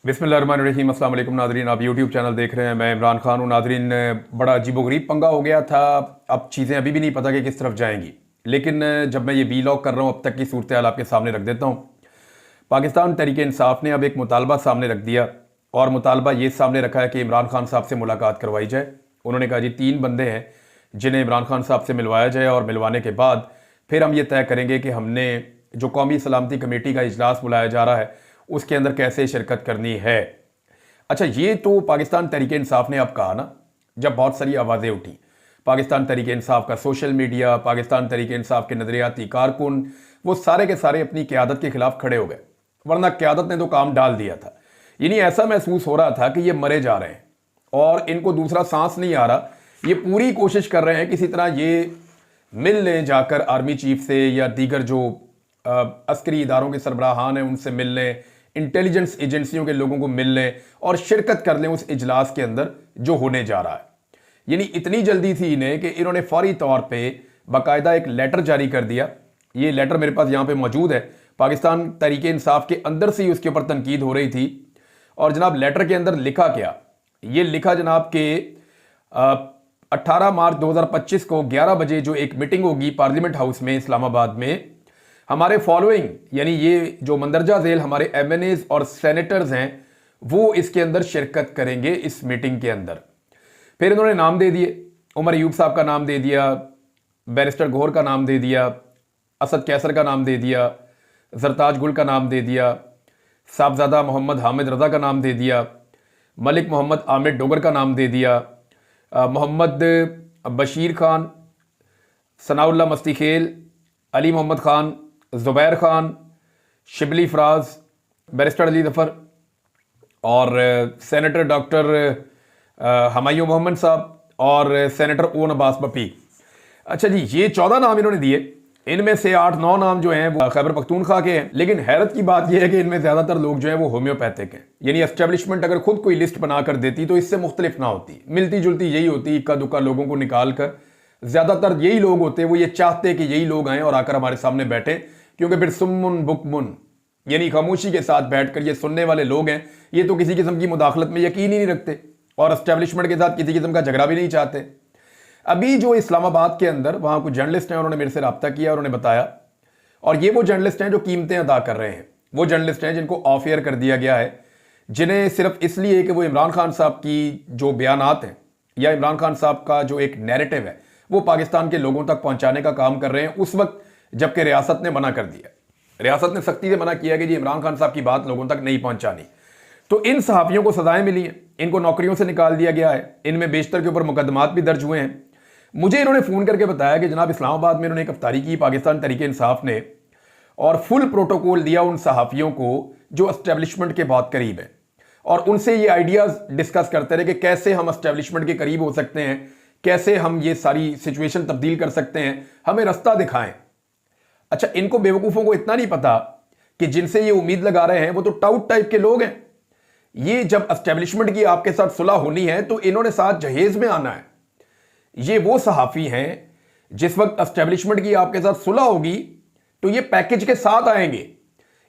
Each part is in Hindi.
बिस्मिल्लाहिर्रहमानिर्रहीम। अस्सलाम वालेकुम नाज़रीन, आप यूट्यूब चैनल देख रहे हैं। मैं इमरान खान हूँ। नाज़रीन, बड़ा अजीबोगरीब पंगा हो गया था। अब चीज़ें अभी भी नहीं पता कि किस तरफ जाएंगी, लेकिन जब मैं ये वीलॉग कर रहा हूँ अब तक की सूरत हाल आपके सामने रख देता हूँ। पाकिस्तान तहरीक इंसाफ ने अब एक मुतालबा सामने रख दिया, और मुतालबा ये सामने रखा है कि इमरान खान साहब से मुलाकात करवाई जाए। उन्होंने कहा जी 3 बंदे हैं जिन्हें इमरान खान साहब से मिलवाया जाए, और मिलवाने के बाद फिर हम ये तय करेंगे कि हमने जो कौमी सलामती कमेटी का इजलास बुलाया जा रहा है उसके अंदर कैसे शिरकत करनी है। अच्छा, ये तो पाकिस्तान तहरीक इंसाफ ने अब कहा ना, जब बहुत सारी आवाज़ें उठी। पाकिस्तान तहरीक इंसाफ का सोशल मीडिया, पाकिस्तान तहरीक इंसाफ के नज़रियाती कारकुन, वो सारे के सारे अपनी क़यादत के खिलाफ खड़े हो गए, वरना क़यादत ने तो काम डाल दिया था। यानी ऐसा महसूस हो रहा था कि ये मरे जा रहे हैं और इनको दूसरा सांस नहीं आ रहा। ये पूरी कोशिश कर रहे हैं किसी तरह ये मिल लें जाकर आर्मी चीफ से, या दीगर जो अस्करी इदारों के सरबराहान हैं उनसे मिल लें, इंटेलिजेंस एजेंसियों के लोगों को मिल लें और शिरकत कर लें उस इजलास के अंदर जो होने जा रहा है। यानी इतनी जल्दी थी इन्हें कि इन्होंने फौरी तौर पे बाकायदा एक लेटर जारी कर दिया। ये लेटर मेरे पास यहाँ पे मौजूद है। पाकिस्तान तहरीक इंसाफ के अंदर से ही उसके ऊपर तनकीद हो रही थी। और जनाब लेटर के अंदर लिखा क्या, ये लिखा जनाब के 18 मार्च 2025 को 11 बजे जो एक मीटिंग होगी पार्लियामेंट हाउस में इस्लामाबाद में, हमारे फॉलोइंग यानी ये जो मंदरजा झेल हमारे एमएनएज और सेनेटर्स हैं वो इसके अंदर शिरकत करेंगे इस मीटिंग के अंदर। फिर इन्होंने नाम दे दिए, उमर अयूब साहब का नाम दे दिया, बैरिस्टर गौहर का नाम दे दिया, असद कैसर का नाम दे दिया, जरताज गुल का नाम दे दिया, साहबजादा मोहम्मद हामिद रजा का नाम दे दिया, मलिक मोहम्मद आमिर डोगर का नाम दे दिया, मोहम्मद बशीर खान, सनाउल्ला मस्ती खेल, अली मोहम्मद खान, ज़ुबैर खान, शिबली फराज, बैरिस्टर अली जफ़र और सेनेटर डॉक्टर हमायूं मोहम्मद साहब और सेनेटर ओन अब्बास बपी। अच्छा जी, ये 14 नाम इन्होंने दिए। इनमें से 8-9 नाम जो हैं वो खैबर पख्तूनख्वा के हैं, लेकिन हैरत की बात यह है कि इनमें ज़्यादातर लोग जो हैं वो होम्योपैथिक हैं। यानी एस्टेब्लिशमेंट अगर खुद कोई लिस्ट बनाकर देती तो इससे मुख्तलिफ ना होती, मिलती जुलती यही होती। इक्का दुक्का लोगों को निकाल कर ज़्यादातर यही लोग होते, वो ये चाहते कि यही लोग आएँ और आकर हमारे सामने बैठे, क्योंकि फिर सुम्मुन बुकमुन यानी खामोशी के साथ बैठकर ये सुनने वाले लोग हैं, ये तो किसी किस्म की मुदाखलत में यकीन ही नहीं रखते और एस्टेब्लिशमेंट के साथ किसी किस्म का झगड़ा भी नहीं चाहते। अभी जो इस्लामाबाद के अंदर वहाँ कुछ जर्नलिस्ट हैं, उन्होंने मेरे से रब्ता किया, उन्होंने बताया, और ये वो जर्नलिस्ट हैं जो कीमतें अदा कर रहे हैं। वो जर्नलिस्ट हैं जिनको ऑफ एयर कर दिया गया है, जिन्हें सिर्फ इसलिए कि वो इमरान खान साहब की जो बयानात हैं या इमरान खान साहब का जो एक नैरेटिव है वो पाकिस्तान के लोगों तक पहुंचाने का काम कर रहे हैं, उस वक्त जबकि रियासत ने मना कर दिया। रियासत ने सख्ती से मना किया कि जी इमरान खान साहब की बात लोगों तक नहीं पहुंचानी। तो इन सहाफ़ियों को सजाएं मिली हैं, इनको नौकरियों से निकाल दिया गया है, इनमें बेशतर के ऊपर मुकदमात भी दर्ज हुए हैं। मुझे इन्होंने फ़ोन करके बताया कि जनाब इस्लामाबाद में इन्होंने एक अफ्तारी की पाकिस्तान तहरीक इंसाफ ने, और फुल प्रोटोकॉल दिया उन सहाफ़ियों को जो एस्टेब्लिशमेंट के बहुत करीब हैं, और उनसे ये आइडियाज़ डिस्कस करते रहे कि कैसे हम एस्टेब्लिशमेंट के करीब हो सकते हैं, कैसे हम ये सारी सिचुएशन तब्दील कर सकते हैं, हमें रास्ता दिखाएं। अच्छा, इनको बेवकूफ़ों को इतना नहीं पता कि जिनसे ये उम्मीद लगा रहे हैं वो तो टाउट टाइप के लोग हैं। ये जब एस्टेब्लिशमेंट की आपके साथ सुलह होनी है तो इन्होंने साथ जहेज में आना है। ये वो सहाफ़ी हैं जिस वक्त एस्टेब्लिशमेंट की आपके साथ सुलह होगी तो ये पैकेज के साथ आएंगे,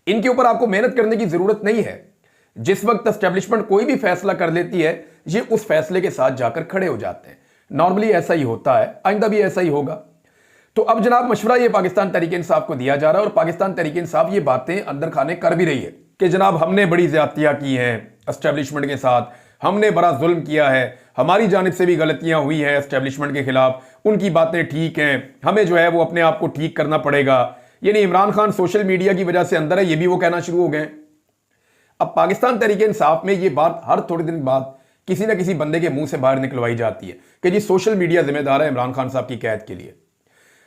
इनके ऊपर आपको मेहनत करने की ज़रूरत नहीं है। जिस वक्त एस्टेब्लिशमेंट कोई भी फैसला कर लेती है ये उस फैसले के साथ जाकर खड़े हो जाते हैं। नॉर्मली ऐसा ही होता है, आइंदा भी ऐसा ही होगा। तो अब जनाब मशवरा ये पाकिस्तान तहरीक इंसाफ को दिया जा रहा है, और पाकिस्तान तहरीक इंसाफ ये बातें अंदर खाने कर भी रही है कि जनाब हमने बड़ी ज्यादतियां की हैं एस्टेब्लिशमेंट के साथ, हमने बड़ा जुल्म किया है, हमारी जानिब से भी गलतियां हुई हैं एस्टेब्लिशमेंट के खिलाफ, उनकी बातें ठीक हैं, हमें जो है वो अपने आप को ठीक करना पड़ेगा। यानी इमरान खान सोशल मीडिया की वजह से अंदर है, ये भी वो कहना शुरू हो गए। अब पाकिस्तान तहरीक इंसाफ में ये बात हर थोड़े दिन बाद किसी ना किसी बंदे के मुंह से बाहर निकलवाई जाती है कि जी सोशल मीडिया जिम्मेदार है इमरान खान साहब की कैद के लिए।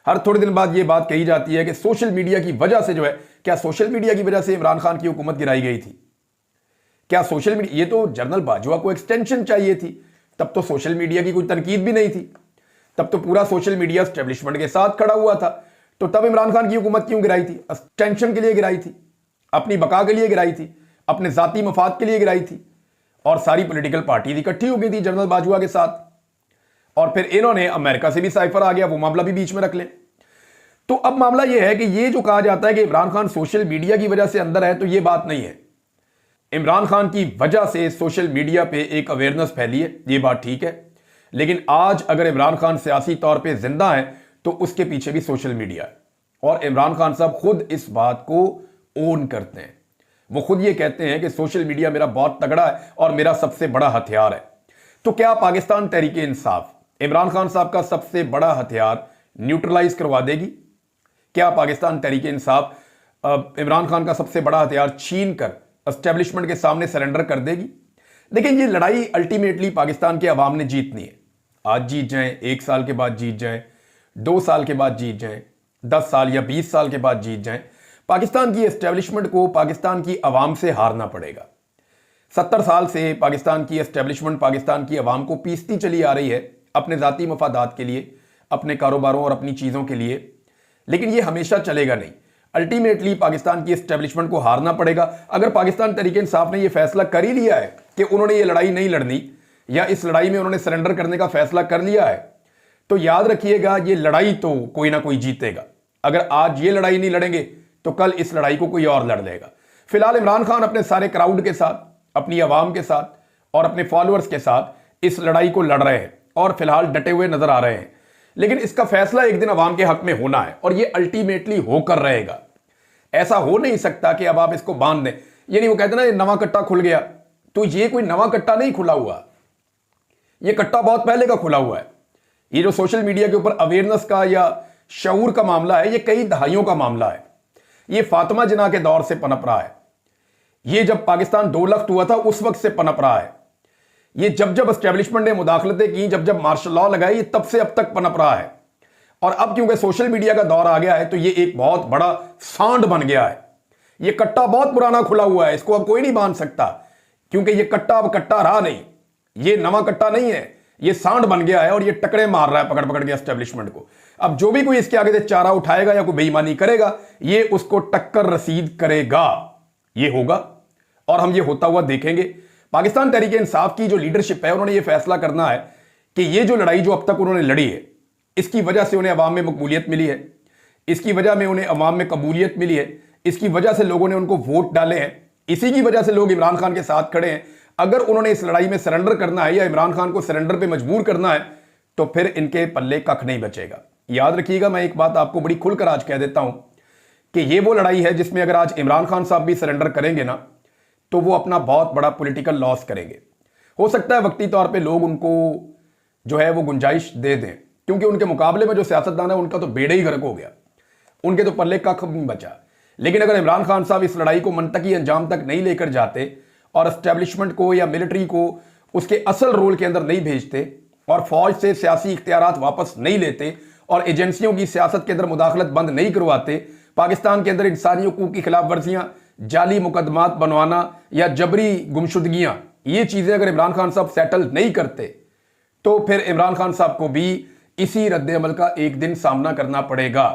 हर थोड़े दिन बाद ये बात कही जाती है कि सोशल मीडिया की वजह से जो है, क्या सोशल मीडिया की वजह से इमरान खान की हुकूमत गिराई गई थी? क्या सोशल मीडिया, ये तो जनरल बाजवा को एक्सटेंशन चाहिए थी, तब तो सोशल मीडिया की कोई तनकीद भी नहीं थी, तब तो पूरा सोशल मीडिया एस्टेब्लिशमेंट के साथ खड़ा हुआ था। तो तब इमरान खान की हुकूमत क्यों गिराई थी? एक्सटेंशन के लिए गिराई थी, अपनी बका के लिए गिराई थी, अपने जाती मफाद के लिए गिराई थी, और सारी पॉलिटिकल पार्टीज इकट्ठी हो गई थी जनरल बाजवा के साथ। और फिर इन्होंने अमेरिका से भी साइफर आ गया, वो मामला भी बीच में रख लें। तो अब मामला यह है कि ये जो कहा जाता है कि इमरान खान सोशल मीडिया की वजह से अंदर है, तो ये बात नहीं है। इमरान खान की वजह से सोशल मीडिया पे एक अवेयरनेस फैली है, ये बात ठीक है, लेकिन आज अगर इमरान खान सियासी तौर पे जिंदा है तो उसके पीछे भी सोशल मीडिया है। और इमरान खान साहब खुद इस बात को ओन करते हैं। वो खुद ये कहते हैं कि सोशल मीडिया मेरा बहुत तगड़ा है और मेरा सबसे बड़ा हथियार है। तो क्या पाकिस्तान तहरीक इंसाफ इमरान खान साहब का सबसे बड़ा हथियार न्यूट्रलाइज करवा देगी? क्या पाकिस्तान तहरीक इंसाफ इमरान खान का सबसे बड़ा हथियार छीन कर एस्टेब्लिशमेंट के सामने सरेंडर कर देगी? लेकिन ये लड़ाई अल्टीमेटली पाकिस्तान के अवाम ने जीतनी है। आज जीत जाएं, 1 साल के बाद जीत जाएं, 2 साल के बाद जीत जाएं, 10 साल या 20 साल के बाद जीत जाएं, पाकिस्तान की एस्टेब्लिशमेंट को पाकिस्तान की अवाम से हारना पड़ेगा। 70 साल से पाकिस्तान की एस्टेब्लिशमेंट पाकिस्तान की अवाम को पीसती चली आ रही है अपने ज़ाती मफादात के लिए, अपने कारोबारों और अपनी चीज़ों के लिए, लेकिन ये हमेशा चलेगा नहीं। अल्टीमेटली पाकिस्तान की एस्टेब्लिशमेंट को हारना पड़ेगा। अगर पाकिस्तान तहरीक इंसाफ ने यह फैसला कर ही लिया है कि उन्होंने ये लड़ाई नहीं लड़नी या इस लड़ाई में उन्होंने सरेंडर करने का फैसला कर लिया है, तो याद रखिएगा ये लड़ाई तो कोई ना कोई जीतेगा। अगर आज ये लड़ाई नहीं लड़ेंगे तो कल इस लड़ाई को कोई और लड़ लेगा। फिलहाल इमरान खान अपने सारे क्राउड के साथ, अपनी आवाम के साथ और अपने फॉलोअर्स के साथ इस लड़ाई को लड़ रहे हैं और फिलहाल डटे हुए नजर आ रहे हैं। लेकिन इसका फैसला एक दिन अवाम के हक में होना है और ये अल्टीमेटली होकर रहेगा। ऐसा हो नहीं सकता कि अब आप इसको बांध दें। यानी वो कहते हैं ना, ये नवा कट्टा खुल गया, तो ये कोई नवा कट्टा नहीं खुला हुआ, ये कट्टा बहुत पहले का खुला हुआ है। ये जो सोशल मीडिया के ऊपर अवेयरनेस का या शऊर का मामला है, ये कई दहाइयों का मामला है। ये फातिमा जिन्ना के दौर से पनप रहा है। ये जब पाकिस्तान 2 लख्त हुआ था उस वक्त से पनप रहा है। ये जब जब एस्टेब्लिशमेंट ने मुदाखलतें की, जब जब मार्शल लॉ लगाई, ये तब से अब तक पनप रहा है। और अब क्योंकि सोशल मीडिया का दौर आ गया है तो ये एक बहुत बड़ा सांड बन गया है। ये कट्टा बहुत पुराना खुला हुआ है, इसको अब कोई नहीं बांध सकता, क्योंकि ये कट्टा अब कट्टा रहा नहीं। ये नवा कट्टा नहीं है, ये सांड बन गया है और ये टकरे मार रहा है पकड़ पकड़ के एस्टेब्लिशमेंट को। अब जो भी कोई इसके आगे से चारा उठाएगा या कोई बेईमानी करेगा, ये उसको टक्कर रसीद करेगा। ये होगा और हम ये होता हुआ देखेंगे। पाकिस्तान तहरीक इंसाफ की जो लीडरशिप है, उन्होंने ये फैसला करना है कि ये जो लड़ाई जो अब तक उन्होंने लड़ी है, इसकी वजह से उन्हें अवाम में मकबूलियत मिली है, इसकी वजह में उन्हें अवाम में कबूलियत मिली है, इसकी वजह से लोगों ने उनको वोट डाले हैं, इसी की वजह से लोग इमरान खान के साथ खड़े हैं। अगर उन्होंने इस लड़ाई में सरेंडर करना है या इमरान खान को सरेंडर पे मजबूर करना है तो फिर इनके पल्ले कख नहीं बचेगा। याद रखिएगा, मैं एक बात आपको बड़ी खुलकर आज कह देता हूं कि ये वो लड़ाई है जिसमें अगर आज इमरान खान साहब भी सरेंडर करेंगे ना, तो वो अपना बहुत बड़ा पॉलिटिकल लॉस करेंगे। हो सकता है वक्ती तौर पे लोग उनको जो है वो गुंजाइश दे दें, क्योंकि उनके मुकाबले में जो सियासतदान है उनका तो बेड़े ही गर्क हो गया, उनके तो पल्ले कख नहीं बचा। लेकिन अगर इमरान खान साहब इस लड़ाई को मंतकी अंजाम तक नहीं लेकर जाते और एस्टेब्लिशमेंट को या मिलिट्री को उसके असल रोल के अंदर नहीं भेजते और फौज से सियासी इख्तियारात वापस नहीं लेते और एजेंसियों की सियासत के अंदर मुदाखलत बंद नहीं करवाते, पाकिस्तान के अंदर इंसानी हकूक की खिलाफ वर्जियां, जाली मुकदमात बनवाना या जबरी गुमशुदगियां, ये चीजें अगर इमरान खान साहब सेटल नहीं करते तो फिर इमरान खान साहब को भी इसी रद्द-ए-अमल का एक दिन सामना करना पड़ेगा।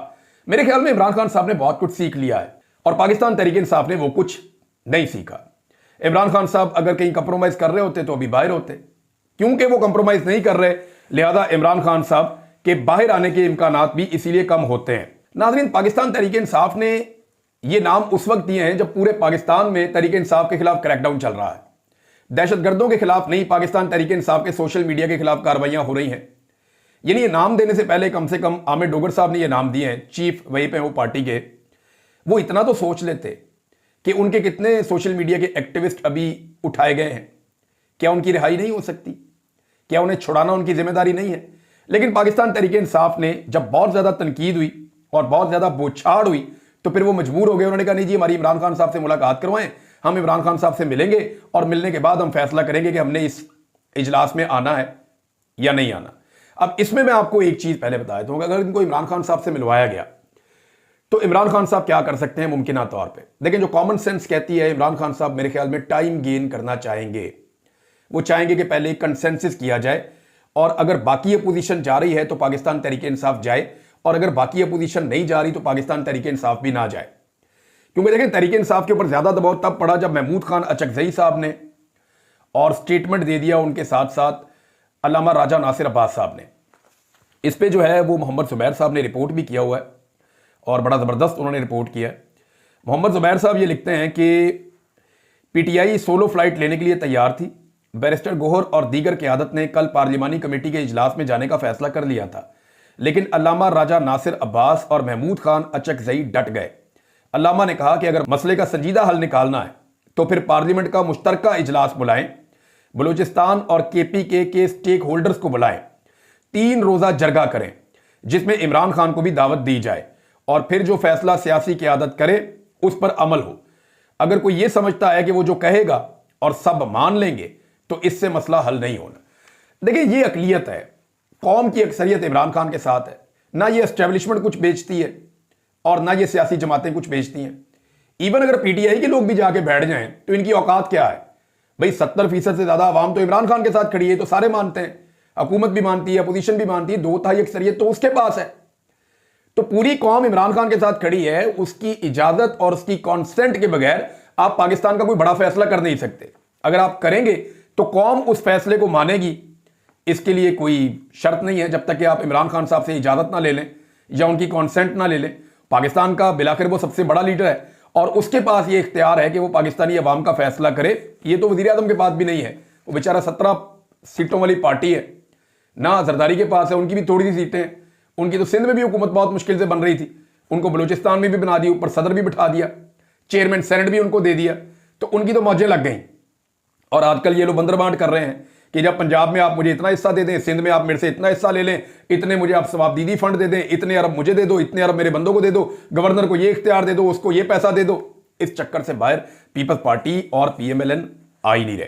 मेरे ख्याल में इमरान खान साहब ने बहुत कुछ सीख लिया है और पाकिस्तान तहरीक इंसाफ ने वो कुछ नहीं सीखा। इमरान खान साहब अगर कहीं कंप्रोमाइज कर रहे होते तो अभी बाहर होते, क्योंकि वो कंप्रोमाइज नहीं कर रहे, लिहाजा इमरान खान साहब के बाहर आने के इम्कानात भी इसीलिए कम होते हैं। नाज़रीन, पाकिस्तान तहरीक इंसाफ ने ये नाम उस वक्त दिए हैं जब पूरे पाकिस्तान में तहरीक इंसाफ के खिलाफ क्रैकडाउन चल रहा है। दहशतगर्दों के खिलाफ नहीं, पाकिस्तान तहरीक इंसाफ के सोशल मीडिया के खिलाफ कार्रवाइयां हो रही हैं। यानी ये नाम देने से पहले कम से कम आमिर डोगर साहब ने ये नाम दिए हैं, चीफ वहीं पे वो पार्टी के, वो इतना तो सोच लेते कि उनके कितने सोशल मीडिया के एक्टिविस्ट अभी उठाए गए हैं। क्या उनकी रिहाई नहीं हो सकती? क्या उन्हें छुड़ाना उनकी जिम्मेदारी नहीं है? लेकिन पाकिस्तान तहरीक इंसाफ ने जब बहुत ज्यादा तनकीद हुई और बहुत ज्यादा बौछाड़ हुई तो फिर वो मजबूर हो गए। उन्होंने कहा नहीं जी, हमारी इमरान खान साहब से मुलाकात करवाएं, हम इमरान खान साहब से मिलेंगे और मिलने के बाद हम फैसला करेंगे कि हमने इस इजलास में आना है या नहीं आना। अब इसमें मैं आपको एक चीज पहले बताया दूंगा, अगर इनको इमरान खान साहब से मिलवाया गया तो इमरान खान साहब क्या कर सकते हैं मुमकिन तौर पे। लेकिन जो कॉमन सेंस कहती है, इमरान खान साहब मेरे ख्याल में टाइम गेन करना चाहेंगे। वो चाहेंगे कि पहले एक कंसेंसस किया जाए और अगर बाकी अपोजिशन जा रही है तो पाकिस्तान तहरीक इंसाफ जाए और अगर बाकी अपोजिशन नहीं जा रही तो पाकिस्तान तहरीक इंसाफ भी ना जाए। क्योंकि देखें, तहरीक इंसाफ के ऊपर ज्यादा दबाव तब पड़ा जब महमूद खान अचकजई साहब ने और स्टेटमेंट दे दिया, उनके साथ साथ अल्लामा राजा नासिर अब्बास साहब ने। इस पे जो है वो मोहम्मद जुबैर साहब ने रिपोर्ट भी किया हुआ है और बड़ा ज़बरदस्त उन्होंने रिपोर्ट किया है। मोहम्मद जुबैर साहब ये लिखते हैं कि पीटीआई सोलो फ्लाइट लेने के लिए तैयार थी। बैरिस्टर गोहर और दीगर क़यादत ने कल पार्लिमानी कमेटी के इजलास में जाने का फैसला कर लिया था, लेकिन अल्लामा राजा नासिर अब्बास और महमूद खान अचकजई डट गए। अल्लामा ने कहा कि अगर मसले का संजीदा हल निकालना है तो फिर पार्लियामेंट का मुश्तरका इजलास बुलाएं, बलूचिस्तान और केपीके के स्टेक होल्डर्स को बुलाएं, 3 रोजा जरगा करें जिसमें इमरान खान को भी दावत दी जाए और फिर जो फैसला सियासी क़यादत करे उस पर अमल हो। अगर कोई यह समझता है कि वो जो कहेगा और सब मान लेंगे तो इससे मसला हल नहीं होना। देखिए, ये अकलियत है, कौम की अक्सरियत इमरान खान के साथ है। ना ये एस्टेब्लिशमेंट कुछ बेचती है और ना ये सियासी जमातें कुछ बेचती हैं। इवन अगर पीटीआई के लोग भी जाके बैठ जाएं तो इनकी औकात क्या है भाई? 70% से ज्यादा आवाम तो इमरान खान के साथ खड़ी है, तो सारे मानते हैं, हुकूमत भी मानती है, अपोजिशन भी मानती है, 2/3 अक्सरियत तो उसके पास है। तो पूरी कौम इमरान खान के साथ खड़ी है, उसकी इजाजत और उसकी कॉन्सेंट के बगैर आप पाकिस्तान का कोई बड़ा फैसला कर नहीं सकते। अगर आप करेंगे तो कौम उस फैसले को मानेगी, इसके लिए कोई शर्त नहीं है जब तक कि आप इमरान खान साहब से इजाजत ना ले लें या उनकी कॉन्सेंट ना ले लें। पाकिस्तान का बिलाखिर वो सबसे बड़ा लीडर है और उसके पास ये इख्तियार है कि वो पाकिस्तानी अवाम का फैसला करे। ये तो वज़ीर आज़म के पास भी नहीं है, वो बेचारा 17 सीटों वाली पार्टी है ना, जरदारी के पास है, उनकी भी थोड़ी सी सीटें हैं। उनकी तो सिंध में भी हुकूमत बहुत मुश्किल से बन रही थी, उनको बलूचिस्तान में भी बना दी, ऊपर सदर भी बिठा दिया, चेयरमैन सेनेट भी उनको दे दिया, तो उनकी तो मौजें लग गई। और आजकल ये लोग बंदरबांट कर रहे हैं कि जब पंजाब में आप मुझे इतना हिस्सा दे दें, सिंध में आप मेरे से इतना हिस्सा ले लें, इतने मुझे आप सवाबदीदी फंड दे दें, इतने अरब मुझे दे दो, इतने अरब मेरे बंदों को दे दो, गवर्नर को ये इख्तियार दे दो, उसको ये पैसा दे दो। इस चक्कर से बाहर पीपल्स पार्टी और पीएमएलएन आ ही नहीं रहे।